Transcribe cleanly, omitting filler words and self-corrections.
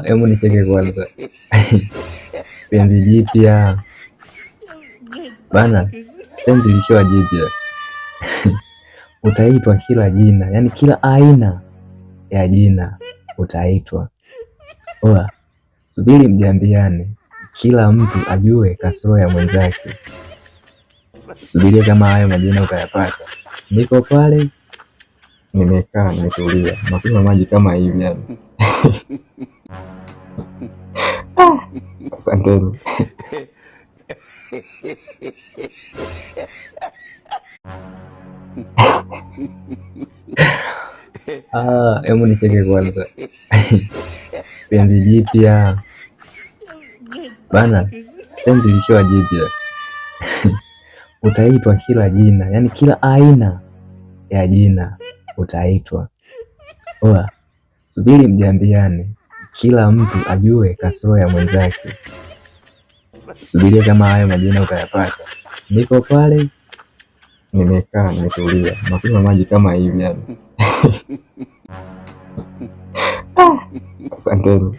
Hebu nicheke kwanza. Penzi jipya bana, penzi likiwa jipya utaitwa kila jina, yani kila aina ya jina utaitwa. Oa, subiri mjambiane, kila mtu ajue kasoro ya mwenzake. Subiria kama hayo majina utayapata. Niko pale nimekaa nimetulia, nakunywa maji kama hivi yani. Asanteni. Hebu nicheke kwanza. Penzi jipya bana, penzi likiwa jipya utaitwa kila jina, yani kila aina ya jina utaitwa. Oa, subiri mjambiane, kila mtu ajue kasoro ya mwenzake. Subiria kama hayo majina utayapata. Niko pale nimekaa nimetulia, nakunywa maji kama hivi yani. Asanteni.